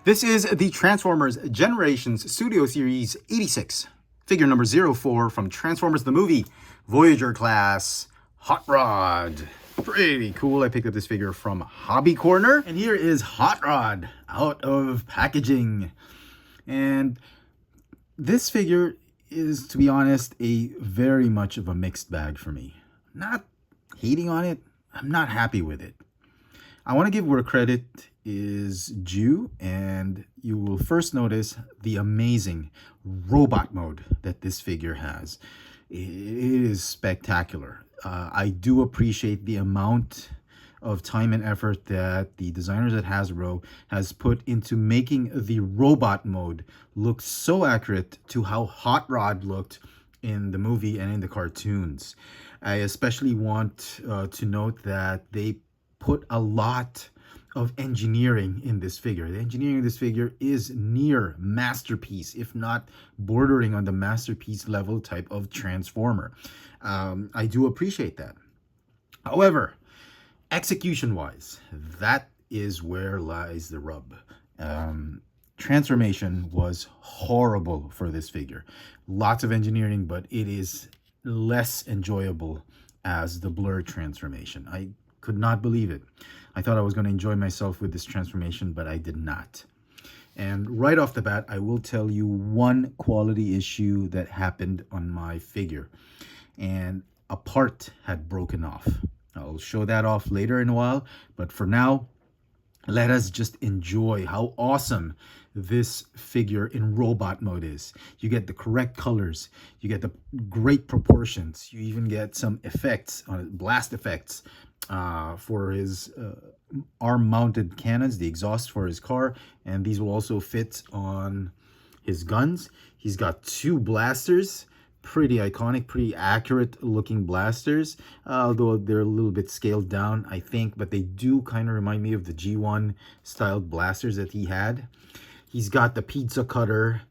This is the Transformers Generations Studio Series 86, figure number 04 from Transformers the movie, Voyager class, Hot Rod. Pretty cool. I picked up this figure from Hobby Corner. And here is Hot Rod out of packaging. And this figure is, to be honest, a very much of a mixed bag for me. Not hating on it. I'm not happy with it. I want to give where credit is due, and you will first notice the amazing robot mode that this figure has. It is spectacular. I do appreciate the amount of time and effort that the designers at Hasbro has put into making the robot mode look so accurate to how Hot Rod looked in the movie and in the cartoons. I especially want to note that they put a lot of engineering in this figure. The engineering of this figure is near masterpiece, if not bordering on the masterpiece level type of Transformer. I do appreciate that. However, execution-wise, that is where lies the rub. Transformation was horrible for this figure. Lots of engineering, but it is less enjoyable as the blur transformation. I could not believe it. I thought I was going to enjoy myself with this transformation, but I did not. And right off the bat, I will tell you one quality issue that happened on my figure. And a part had broken off. I'll show that off later in a while, but for now, let us just enjoy how awesome this figure in robot mode is. You get the correct colors, you get the great proportions, you even get some effects, blast effects for his arm-mounted cannons, the exhaust for his car, and these will also fit on his guns. He's got two blasters, pretty iconic, pretty accurate looking blasters, although they're a little bit scaled down, I think, but they do kind of remind me of the G1 styled blasters that he had. He's got the pizza cutter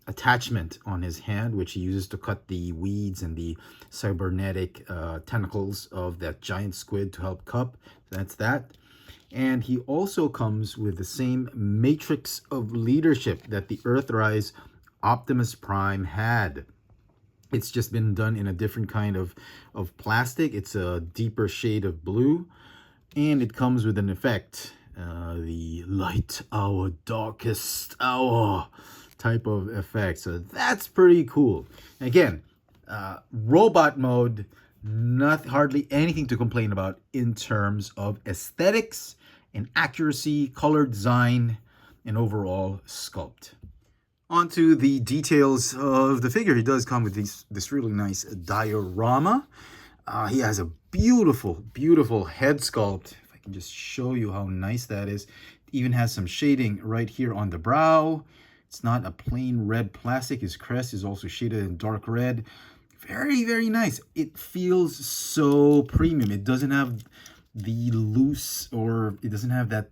attachment on his hand, which he uses to cut the weeds and the cybernetic tentacles of that giant squid to help cup. That's that. And he also comes with the same matrix of leadership that the Earthrise Optimus Prime had. It's just been done in a different kind of plastic. It's a deeper shade of blue, and it comes with an effect, the light hour, darkest hour type of effect. So that's pretty cool. Again, robot mode, hardly anything to complain about in terms of aesthetics and accuracy, color design, and overall sculpt. Onto the details of the figure. He does come with this really nice diorama. He has a beautiful, beautiful head sculpt. If I can just show you how nice that is. It even has some shading right here on the brow. It's not a plain red plastic. His crest is also shaded in dark red. Very, very nice. It feels so premium. It doesn't have the loose, or it doesn't have that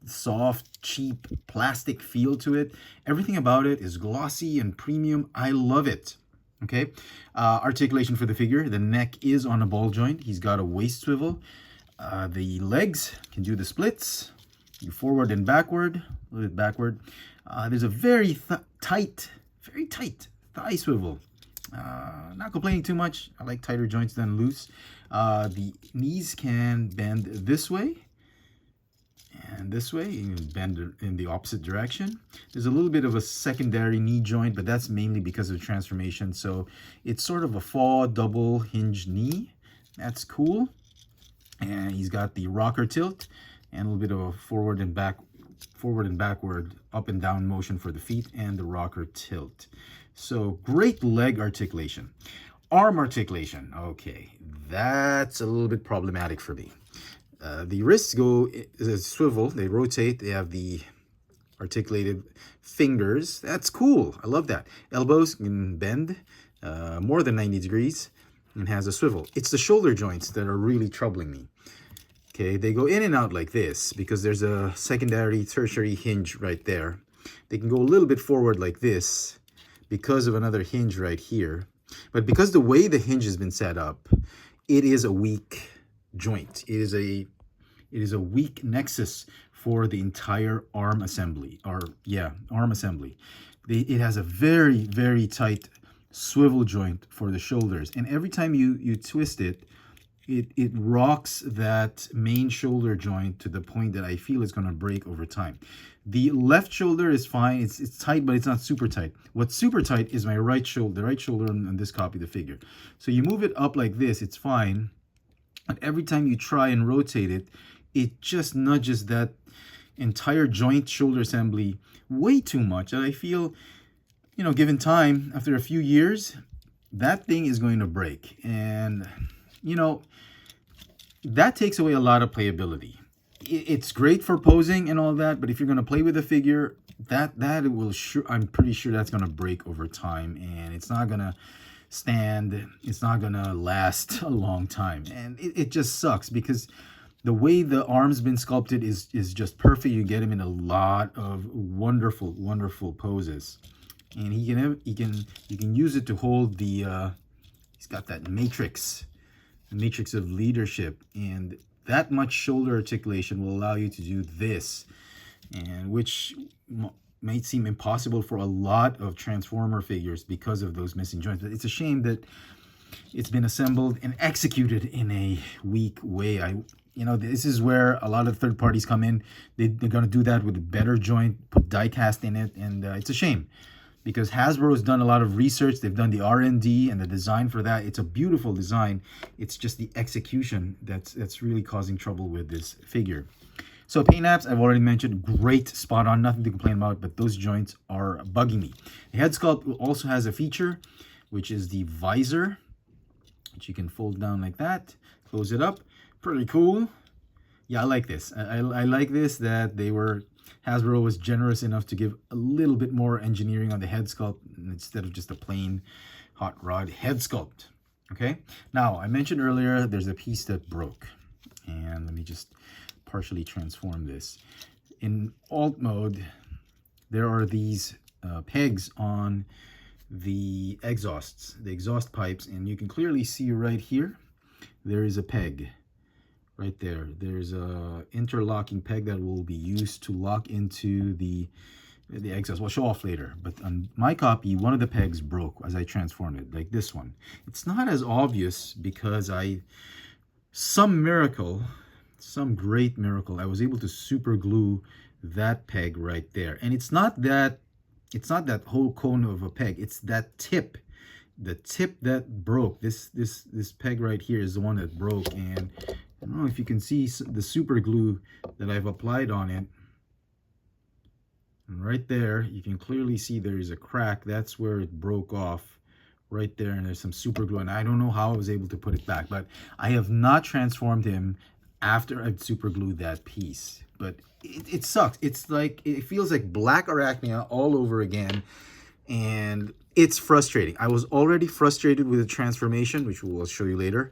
soft, cheap plastic feel to it. Everything about it is glossy and premium. I love it. Okay, articulation for the figure. The neck is on a ball joint. He's got a waist swivel. The legs can do the splits. You forward and backward, a little bit backward. There's a very tight thigh swivel. Not complaining too much. I like tighter joints than loose. The knees can bend this way and this way. You can bend in the opposite direction. There's a little bit of a secondary knee joint, but that's mainly because of the transformation. So it's sort of a fall double hinge knee. That's cool. And he's got the rocker tilt and a little bit of a forward and backward, up and down motion for the feet, and the rocker tilt. So great leg articulation. Arm articulation. Okay, that's a little bit problematic for me. The wrists go swivel, they rotate, they have the articulated fingers. That's cool. I love that. Elbows can bend more than 90 degrees and has a swivel. It's the shoulder joints that are really troubling me. Okay, they go in and out like this because there's a secondary, tertiary hinge right there. They can go a little bit forward like this because of another hinge right here. But because the way the hinge has been set up, it is a weak joint. It is a It is a weak nexus for the entire arm assembly, arm assembly. It has a very, very tight swivel joint for the shoulders, and every time you twist it, it rocks that main shoulder joint to the point that I feel it's going to break over time. The left shoulder is fine. It's tight, but it's not super tight. What's super tight is my right shoulder, the right shoulder on this copy of the figure. So you move it up like this, it's fine. But every time you try and rotate it, it just nudges that entire joint shoulder assembly way too much. And I feel, you know, given time, after a few years, that thing is going to break. And, you know, that takes away a lot of playability. It's great for posing and all that, but if you're going to play with a figure, that will I'm pretty sure that's going to break over time, and it's not going to stand, it's not going to last a long time. And it just sucks because the way the arm's been sculpted is just perfect. You get him in a lot of wonderful, wonderful poses. And you can use it to hold the he's got that matrix of leadership, and that much shoulder articulation will allow you to do this, and which might seem impossible for a lot of Transformer figures because of those missing joints. But it's a shame that it's been assembled and executed in a weak way. You know, this is where a lot of third parties come in. They're going to do that with a better joint, put die cast in it, and it's a shame. Because Hasbro's done a lot of research. They've done the R&D and the design for that. It's a beautiful design. It's just the execution that's really causing trouble with this figure. So paint apps, I've already mentioned, great, spot on, nothing to complain about, but those joints are bugging me. The head sculpt also has a feature, which is the visor, which you can fold down like that, close it up. Pretty cool. Yeah, I like this. I like this, that Hasbro was generous enough to give a little bit more engineering on the head sculpt instead of just a plain hot rod head sculpt. Okay, now I mentioned earlier there's a piece that broke, and let me just partially transform this. In alt mode, there are these pegs on the exhausts, the exhaust pipes, and you can clearly see right here there is a peg. Right there, there's a interlocking peg that will be used to lock into the exhaust. We'll show off later, but on my copy, one of the pegs broke as I transformed it, like this one. It's not as obvious because some great miracle, I was able to super glue that peg right there. And it's not that whole cone of a peg, it's that tip. The tip that broke. This peg right here is the one that broke, and I don't know if you can see the super glue that I've applied on it. And right there, you can clearly see there is a crack. That's where it broke off right there, and there's some super glue, and I don't know how I was able to put it back, but I have not transformed him after I've super glued that piece. But it sucks. It's like, it feels like black arachnia all over again, and it's frustrating. I was already frustrated with the transformation, which we'll show you later.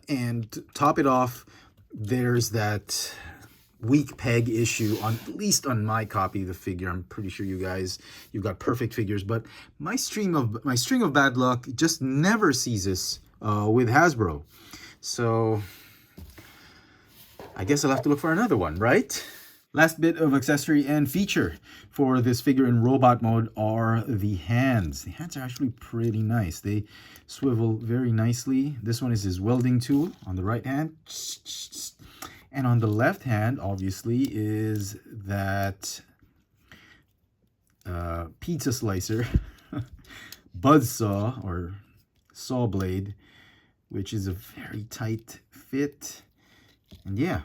And to top it off, there's that weak peg issue, at least on my copy of the figure. I'm pretty sure you've got perfect figures, but my string of bad luck just never ceases with Hasbro. So I guess I'll have to look for another one, right? Last bit of accessory and feature for this figure in robot mode are the hands. The hands are actually pretty nice. They swivel very nicely. This one is his welding tool on the right hand. And on the left hand, obviously, is that pizza slicer, buzzsaw or saw blade, which is a very tight fit. And yeah,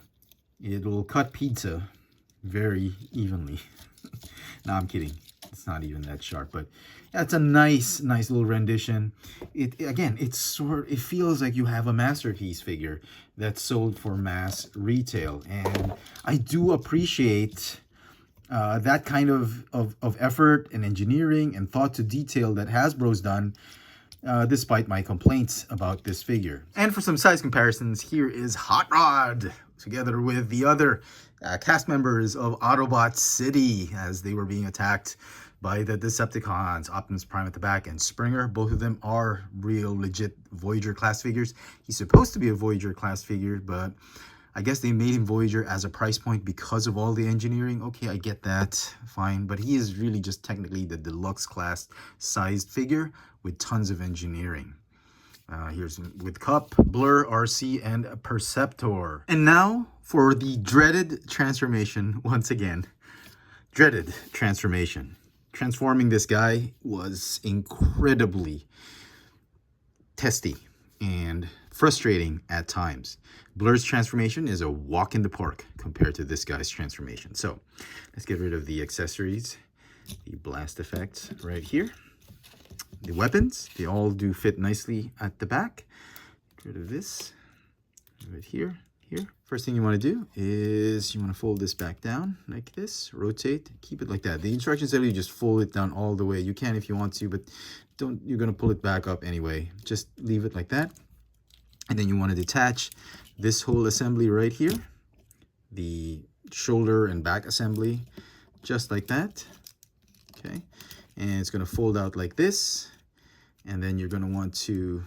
it'll cut pizza very evenly. No, I'm kidding. It's not even that sharp, but that's a nice little rendition. It feels like you have a masterpiece figure that's sold for mass retail, and I do appreciate that kind of effort and engineering and thought to detail that Hasbro's done, despite my complaints about this figure. And for some size comparisons, here is Hot Rod together with the other cast members of Autobot City as they were being attacked by the Decepticons. Optimus Prime at the back and Springer. Both of them are real legit Voyager class figures. He's supposed to be a Voyager class figure, but I guess they made him Voyager as a price point because of all the engineering. Okay, I get that, fine. But he is really just technically the deluxe class sized figure with tons of engineering. Here's with Cup, Blur, RC, and Perceptor. And now for the dreaded transformation once again. Dreaded transformation. Transforming this guy was incredibly testy and frustrating at times. Blur's transformation is a walk in the park compared to this guy's transformation. So let's get rid of the accessories, the blast effects right here. The weapons, they all do fit nicely at the back. Get rid of this right here. First thing you want to do is you want to fold this back down like this, rotate, keep it like that. The instructions tell you just fold it down all the way. You can if you want to, but don't, you're going to pull it back up anyway. Just leave it like that. And then you want to detach this whole assembly right here, the shoulder and back assembly, just like that. Okay, and it's going to fold out like this, and then you're going to want to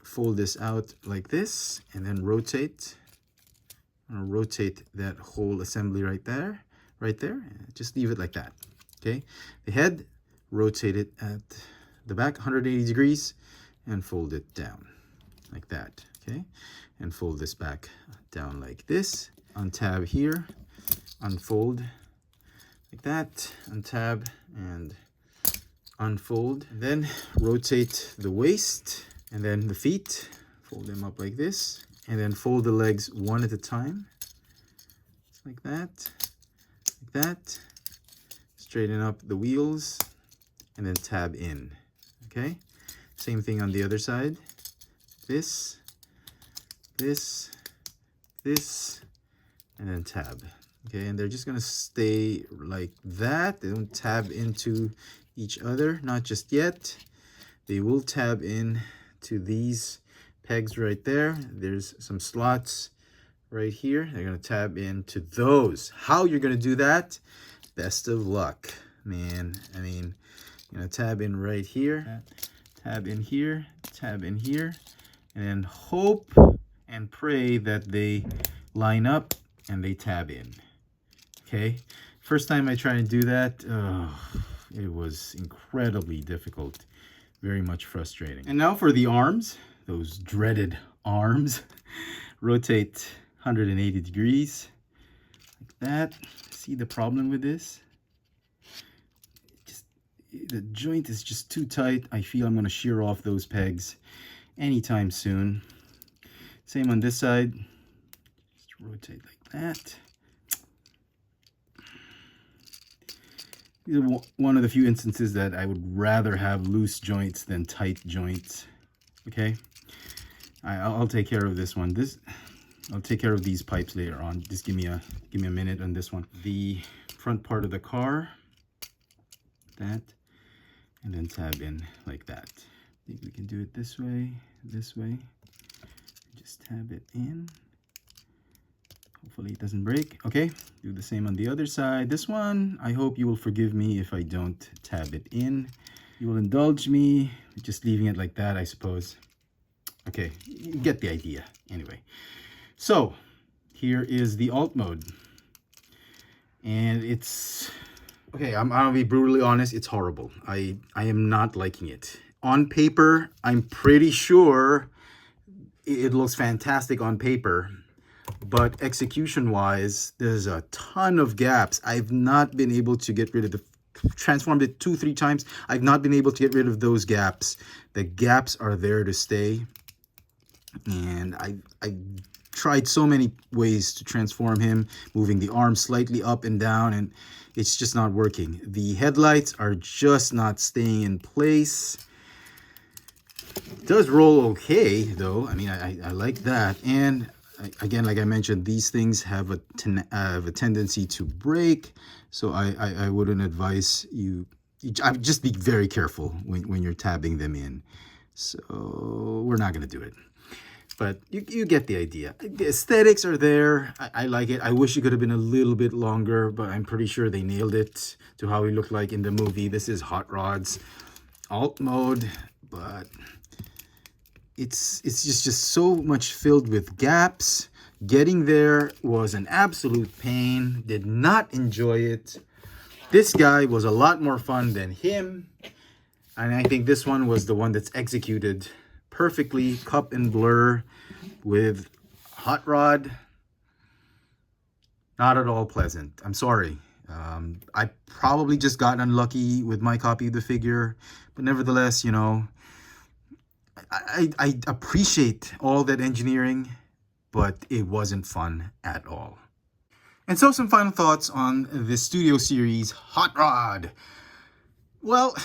fold this out like this, and then rotate. I'm going to rotate that whole assembly right there. Just leave it like that. Okay, the head, rotate it at the back 180 degrees, and fold it down like that. Okay, and fold this back down like this. Untab here, unfold like that, untab and unfold. Then rotate the waist and then the feet, fold them up like this, and then fold the legs one at a time, like that, like that. Straighten up the wheels and then tab in. Okay, same thing on the other side. This, and then tab. Okay, and they're just gonna stay like that. They don't tab into each other, not just yet. They will tab in to these pegs right there. There's some slots right here. They're gonna tab into those. How you're gonna do that? Best of luck, man. I mean, you're gonna tab in right here, tab in here, tab in here, and then hope and pray that they line up and they tab in. Okay, first time I tried to do that, it was incredibly difficult, very much frustrating. And now for the arms, those dreaded arms. Rotate 180 degrees like that. See the problem with this? The joint is just too tight. I feel I'm going to shear off those pegs anytime soon. Same on this side. Just rotate like that. These are one of the few instances that I would rather have loose joints than tight joints. Okay, I'll take care of this one. I'll take care of these pipes later on. Just give me a minute on this one. The front part of the car, that, and then tab in like that. I think we can do it this way. Just tab it in. Hopefully it doesn't break. Okay, do the same on the other side. This one, I hope you will forgive me if I don't tab it in. You will indulge me with just leaving it like that, I suppose. Okay, you get the idea. Anyway, so here is the alt mode. And it's... okay, I'm gonna be brutally honest, it's horrible. I am not liking it. On paper, I'm pretty sure it looks fantastic on paper, but execution-wise, there's a ton of gaps. I've not been able to get rid of the... transformed it 2-3 times. I've not been able to get rid of those gaps. The gaps are there to stay. And I tried so many ways to transform him, moving the arm slightly up and down, and it's just not working. The headlights are just not staying in place. It does roll okay, though. I mean, I like that. And again, like I mentioned, these things have a tendency to break. So I wouldn't advise you. I would just be very careful when you're tabbing them in. So we're not going to do it. But you get the idea. The aesthetics are there. I like it. I wish it could have been a little bit longer, but I'm pretty sure they nailed it to how he looked like in the movie. This is Hot Rod's alt mode, but it's just so much filled with gaps. Getting there was an absolute pain. Did not enjoy it. This guy was a lot more fun than him. And I think this one was the one that's executed perfectly. Cup and blur with hot rod. Not at all pleasant. I'm sorry. I probably just got unlucky with my copy of the figure. But nevertheless, you know, I appreciate all that engineering, but it wasn't fun at all. And so some final thoughts on the Studio Series Hot Rod. Well,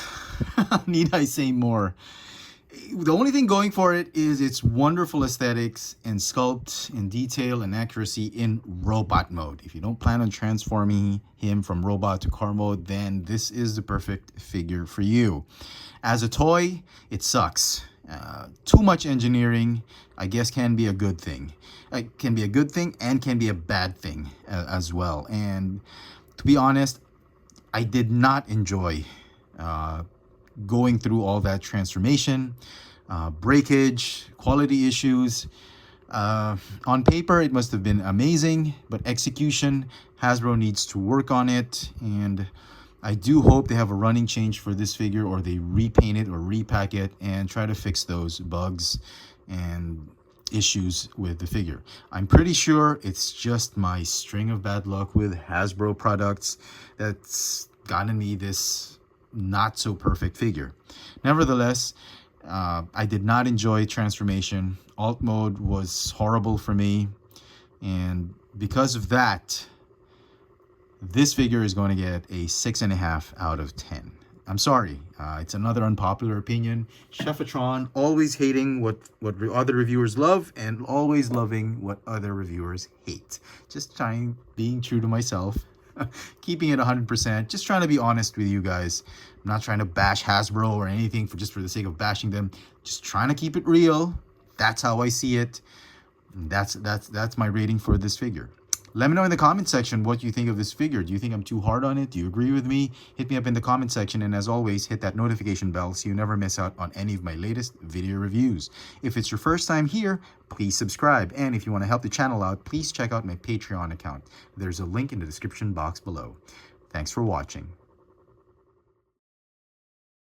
need I say more? The only thing going for it is its wonderful aesthetics and sculpt and detail and accuracy in robot mode. If you don't plan on transforming him from robot to car mode, then this is the perfect figure for you. As a toy, it sucks. Too much engineering, I guess, can be a good thing. It can be a good thing and can be a bad thing as well. And to be honest, I did not enjoy going through all that transformation, breakage, quality issues. On paper, it must have been amazing, but execution, Hasbro needs to work on it. And I do hope they have a running change for this figure, or they repaint it or repack it and try to fix those bugs and issues with the figure. I'm pretty sure it's just my string of bad luck with Hasbro products that's gotten me this not so perfect figure. Nevertheless, I did not enjoy transformation. Alt mode was horrible for me, and because of that, this figure is going to get a 6.5 out of 10. I'm sorry, it's another unpopular opinion. Chefatron always hating what other reviewers love and always loving what other reviewers hate. Just being true to myself. Keeping it 100%, just trying to be honest with you guys. I'm not trying to bash Hasbro or anything just for the sake of bashing them. Just trying to keep it real. That's how I see it. That's my rating for this figure. Let me know in the comment section what you think of this figure. Do you think I'm too hard on it? Do you agree with me? Hit me up in the comment section, and as always, hit that notification bell so you never miss out on any of my latest video reviews. If it's your first time here, please subscribe. And if you want to help the channel out, please check out my Patreon account. There's a link in the description box below. Thanks for watching.